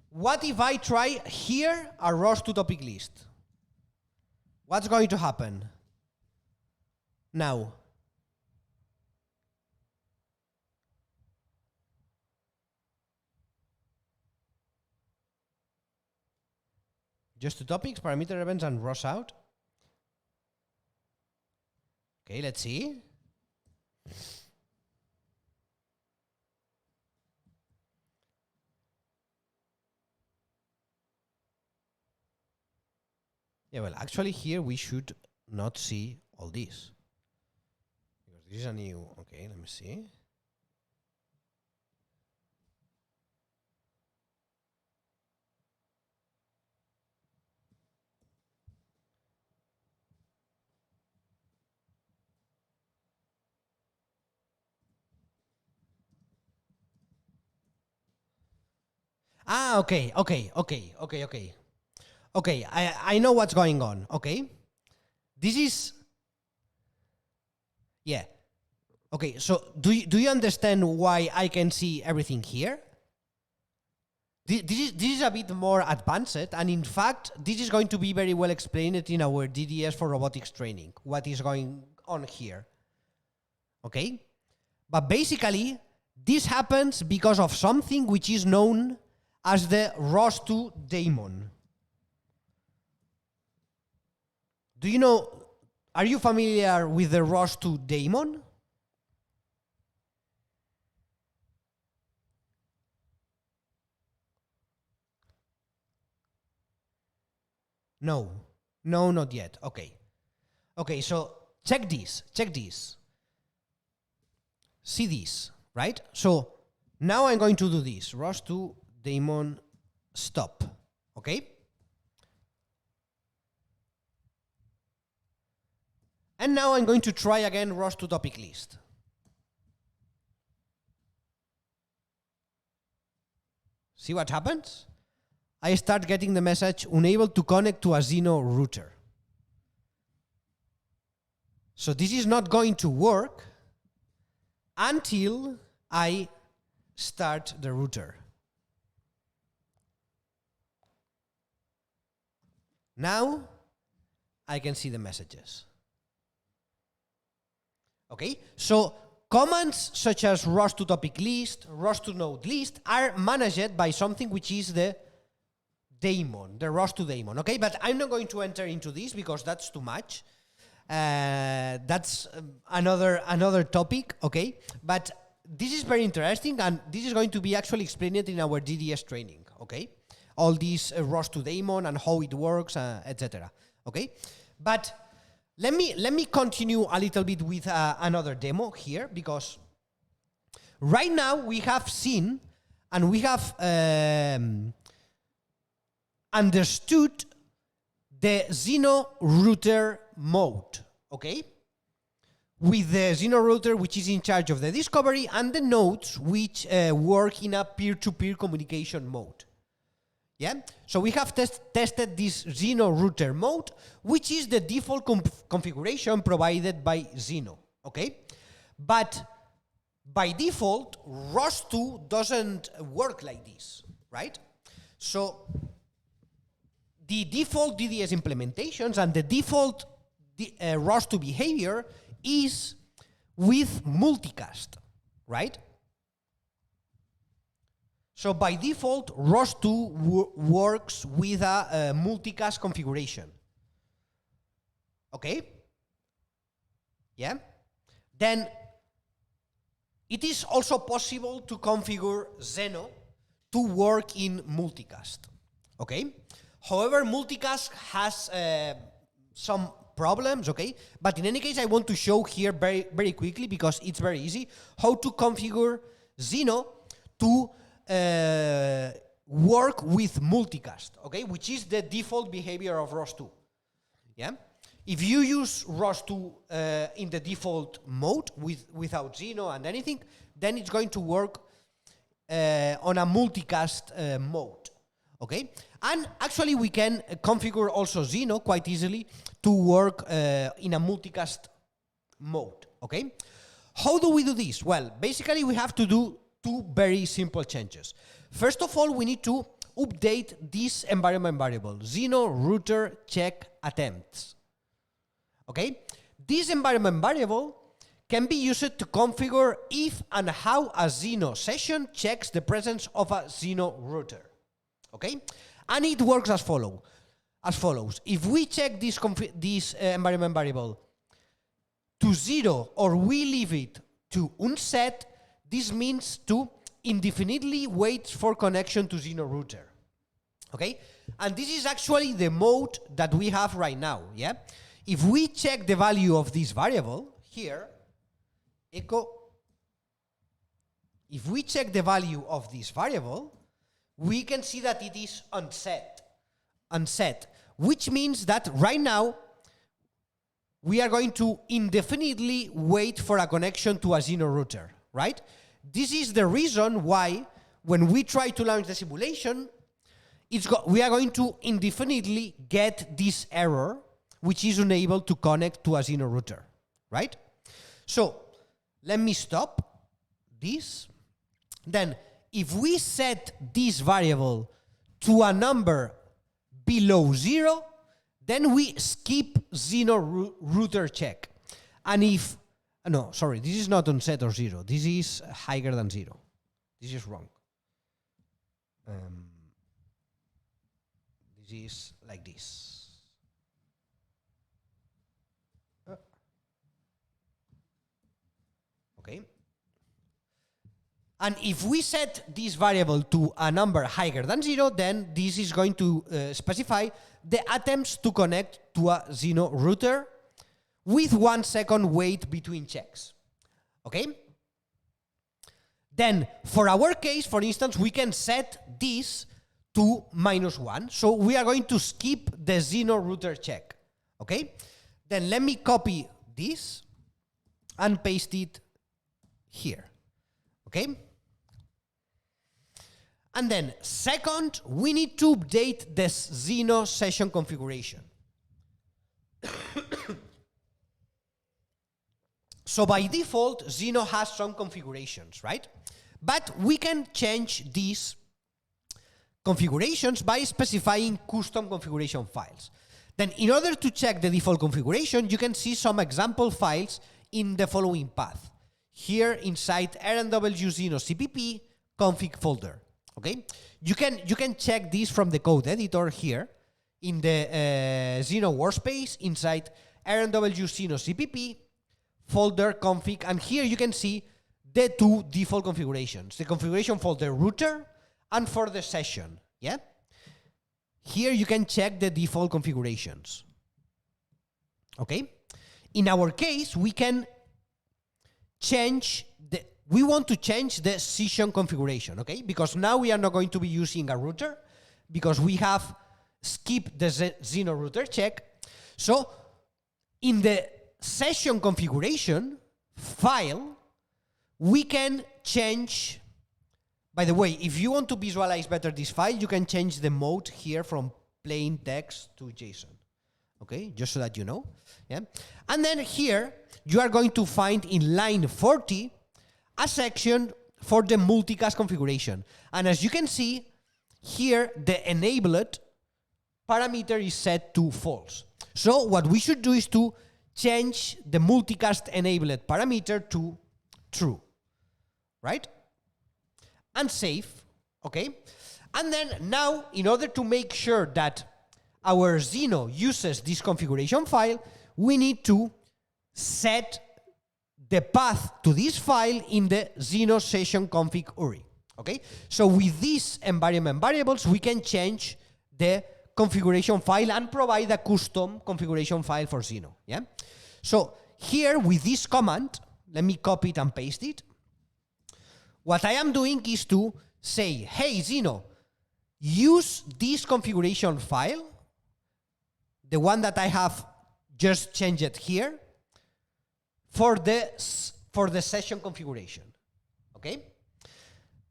What if I try here a ROS to topic list? What's going to happen? Now, just two topics, parameter events and ROS out. Okay, let's see. Yeah, well, actually here we should not see all this, because this is a new, okay, let me see. Ah, okay. Okay, I know what's going on, okay? This is, yeah. Okay, so do you understand why I can see everything here? This is a bit more advanced, and in fact, this is going to be very well explained in our DDS for robotics training, what is going on here. Okay? But basically, this happens because of something which is known as the ROS2 daemon. Do you know, are you familiar with the ROS2 daemon? No, not yet. Okay. Okay, so check this. See this, right? So now I'm going to do this. ROS2 daemon stop. Okay? And now I'm going to try again ROS2 topic list. See what happens? I start getting the message, unable to connect to a Zenoh router. So this is not going to work until I start the router. Now I can see the messages. Okay, so commands such as ROS2 topic list, ROS2 node list are managed by something which is the daemon, the ROS2 daemon, okay? But I'm not going to enter into this because that's too much. That's another topic, okay? But this is very interesting, and this is going to be actually explained in our DDS training, okay? All these ROS2 daemon and how it works, etc. Okay? But let me continue a little bit with another demo here, because right now we have seen and we have understood the Zenoh router mode, okay? With the Zenoh router, which is in charge of the discovery, and the nodes which work in a peer-to-peer communication mode. Yeah? So we have tested this Zenoh router mode, which is the default configuration provided by Zenoh, okay? But by default, ROS2 doesn't work like this, right? So the default DDS implementations and the default ROS2 behavior is with multicast, right? So by default, ROS2 works with a multicast configuration. Okay? Yeah? Then it is also possible to configure Zenoh to work in multicast. Okay? However, multicast has some problems, okay? But in any case, I want to show here very quickly, because it's very easy, how to configure Zenoh to work with multicast, okay? Which is the default behavior of ROS2, yeah? If you use ROS2 in the default mode without Zenoh and anything, then it's going to work on a multicast mode, okay? And actually we can configure also Zenoh quite easily to work in a multicast mode, okay? How do we do this? Well, basically we have to do two very simple changes. First of all, we need to update this environment variable, Zenoh router check attempts. Okay? This environment variable can be used to configure if and how a Zenoh session checks the presence of a Zenoh router. Okay? And it works as follows. If we check this environment variable to 0 or we leave it to unset, this means to indefinitely wait for connection to Zenoh router. Okay? And this is actually the mode that we have right now, yeah? If we check the value of this variable here, echo, if we check the value of this variable, we can see that it is unset, which means that right now we are going to indefinitely wait for a connection to a Zenoh router, right? This is the reason why when we try to launch the simulation, we are going to indefinitely get this error which is unable to connect to a Zenoh router, right? So let me stop this. Then if we set this variable to a number below 0, then we skip Zenoh router check. And if, no, sorry, this is not on set or 0. This is higher than 0. This is wrong. This is like this. Okay. And if we set this variable to a number higher than 0, then this is going to specify the attempts to connect to a Zenoh router with 1 second wait between checks. Okay? Then, for our case, for instance, we can set this to -1. So we are going to skip the Zenoh router check. Okay? Then let me copy this and paste it here. Okay? And then, second, we need to update this Zenoh session configuration. So by default, Zenoh has some configurations, right? But we can change these configurations by specifying custom configuration files. Then in order to check the default configuration, you can see some example files in the following path. Here inside RMW Zenoh CPP config folder. Okay? You can check this from the code editor here in the Zenoh workspace inside RMW Zenoh CPP folder config, and here you can see the two default configurations, the configuration for the router and for the session. Yeah? Here you can check the default configurations. Okay? In our case, we can change we want to change the session configuration, okay? Because now we are not going to be using a router because we have skipped the Zenoh router check. So in the session configuration file, we can change. By the way, if you want to visualize better this file, you can change the mode here from plain text to JSON. Okay, just so that you know. Yeah. And then here, you are going to find in line 40 a section for the multicast configuration. And as you can see, here the enabled parameter is set to false. So what we should do is to change the multicast enabled parameter to true. Right? And save, okay? And then now, in order to make sure that our Zenoh uses this configuration file, we need to set the path to this file in the Zenoh session config URI, okay? So with these environment variables, we can change the configuration file and provide a custom configuration file for Zenoh, yeah? So here, with this command, let me copy it and paste it. What I am doing is to say, hey, Zenoh, use this configuration file, the one that I have just changed here, for the session configuration, okay?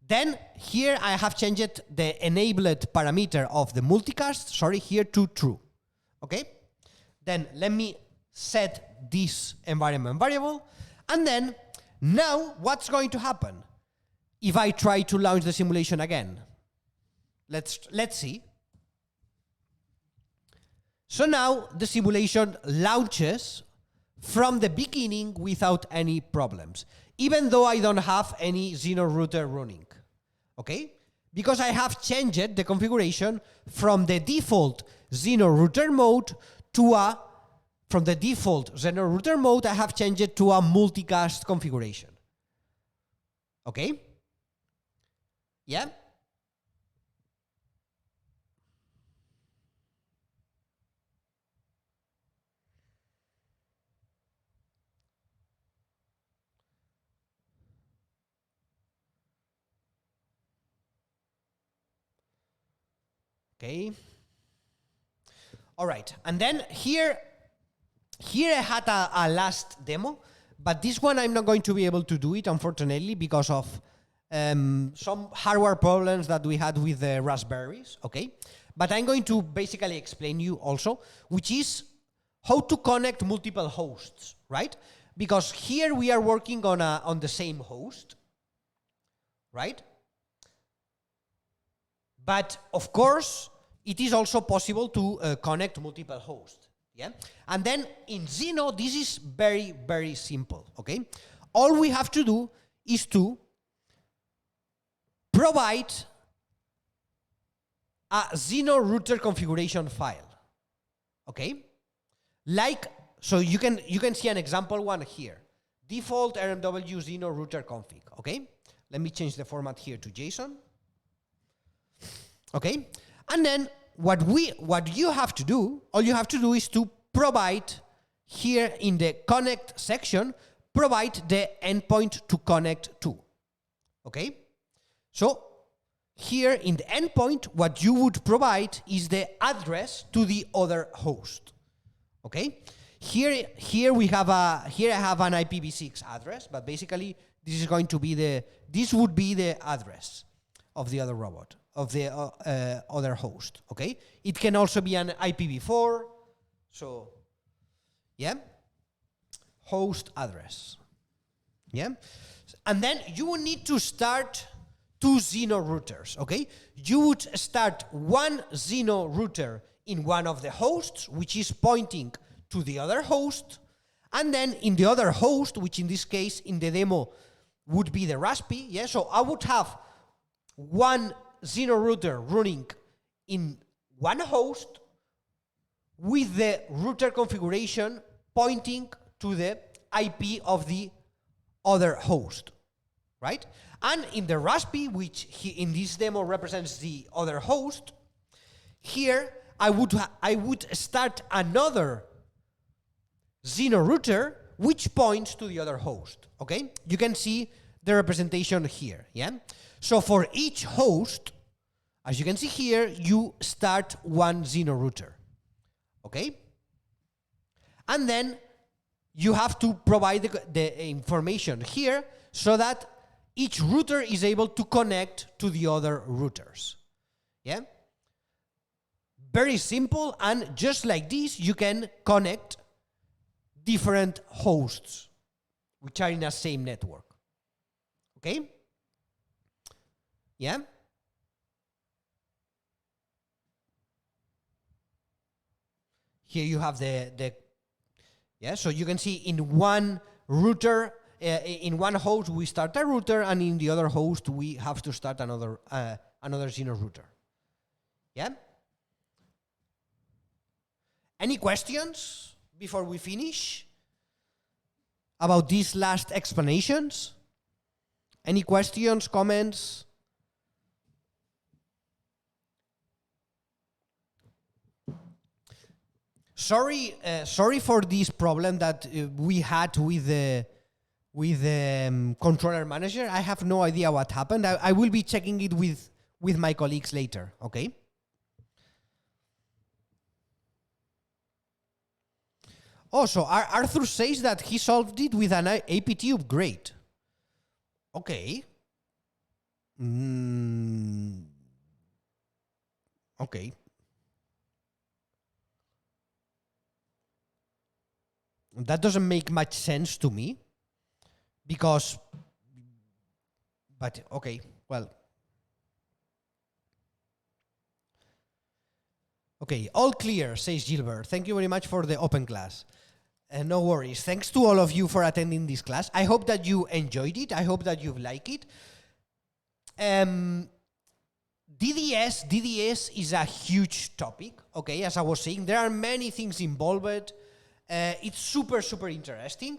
Then here I have changed the enabled parameter of the multicast, here to true, okay? Then let me set this environment variable, and then now what's going to happen if I try to launch the simulation again? Let's see. So now the simulation launches from the beginning without any problems, even though I don't have any Zenoh router running, okay? Because I have changed the configuration from the default Zenoh router mode to from the default Zenoh router mode, I have changed it to a multicast configuration, okay? Yeah? Okay. All right. And then here I had a last demo, but this one I'm not going to be able to do it, unfortunately, because of some hardware problems that we had with the Raspberries, okay? But I'm going to basically explain you also, which is how to connect multiple hosts, right? Because here we are working on the same host, right? But of course, it is also possible to connect multiple hosts, yeah? And then in Zenoh, this is very, very simple, okay? All we have to do is to provide a Zenoh router configuration file, okay? Like, so you can see an example one here. Default RMW Zenoh router config, okay? Let me change the format here to JSON. Okay? And then what you have to do, all you have to do is to provide here in the connect section, provide the endpoint to connect to. Okay? So here in the endpoint, what you would provide is the address to the other host. Okay? Here I have an IPv6 address, but basically this is going to be this would be the address of the other robot, of the other host, okay? It can also be an IPv4, so, yeah? Host address, yeah? And then you will need to start 2 Zenoh routers, okay? You would start one Zenoh router in one of the hosts, which is pointing to the other host, and then in the other host, which in this case, in the demo, would be the Raspi, yeah? So I would have one Zenoh router running in one host with the router configuration pointing to the IP of the other host, right? And in the Raspi, which in this demo represents the other host, here I would start another Zenoh router which points to the other host, okay? You can see the representation here, yeah? So for each host, as you can see here, you start one Zenoh router, okay? And then you have to provide the information here so that each router is able to connect to the other routers, yeah? Very simple, and just like this, you can connect different hosts which are in the same network, okay? Yeah? Here you have yeah, so you can see in one router, in one host we start a router, and in the other host we have to start another Zenoh router. Yeah? Any questions before we finish about these last explanations? Any questions, comments? Sorry for this problem that we had with the controller manager. I have no idea what happened. I will be checking it with my colleagues later, okay? Also, Arthur says that he solved it with an APT upgrade. Okay. Okay. That doesn't make much sense to me, because, but okay, well. Okay, all clear, says Gilbert. Thank you very much for the open class. No worries. Thanks to all of you for attending this class. I hope that you enjoyed it. I hope that you like it. DDS is a huge topic, okay? As I was saying, there are many things involved. It's super, super interesting.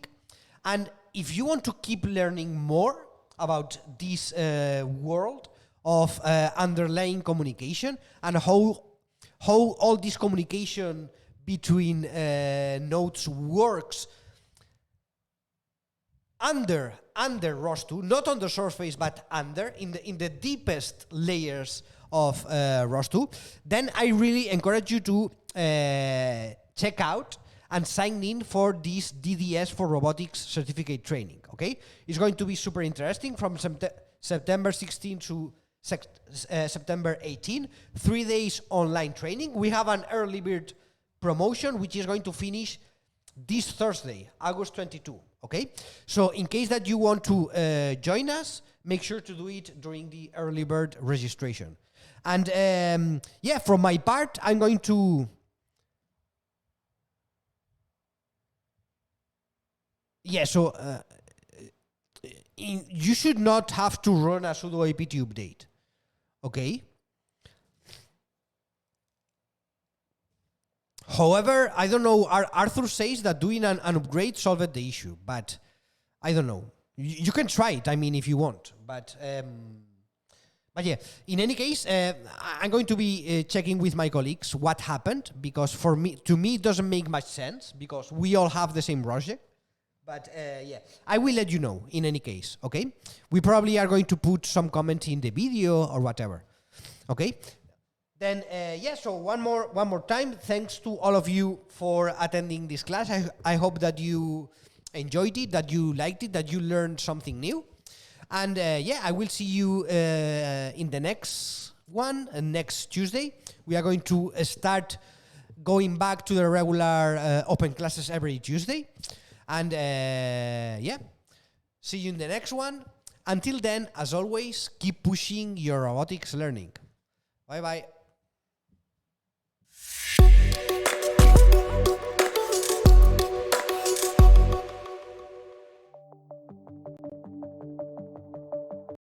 And if you want to keep learning more about this world of underlying communication and how all this communication between nodes works under ROS2, not on the surface, but under, in the deepest layers of ROS2, then I really encourage you to check out and sign in for this dds-for-robotics-certificate training, okay? It's going to be super interesting from September 16 to September 18, 3 days online training. We have an early bird promotion, which is going to finish this Thursday, August 22. Okay, so in case that you want to join us, make sure to do it during the early bird registration. And yeah, from my part, I'm going to. Yeah, so you should not have to run a sudo apt update. Okay. However, I don't know, Arthur says that doing an upgrade solved the issue, but I don't know. You can try it, I mean, if you want. But yeah, in any case, I'm going to be checking with my colleagues what happened, because to me, it doesn't make much sense, because we all have the same project. But yeah, I will let you know in any case, okay? We probably are going to put some comment in the video or whatever, okay? Then, yeah, so one more time, thanks to all of you for attending this class. I hope that you enjoyed it, that you liked it, that you learned something new. And yeah, I will see you in the next one, next Tuesday. We are going to start going back to the regular open classes every Tuesday. And yeah, see you in the next one. Until then, as always, keep pushing your robotics learning. Bye-bye.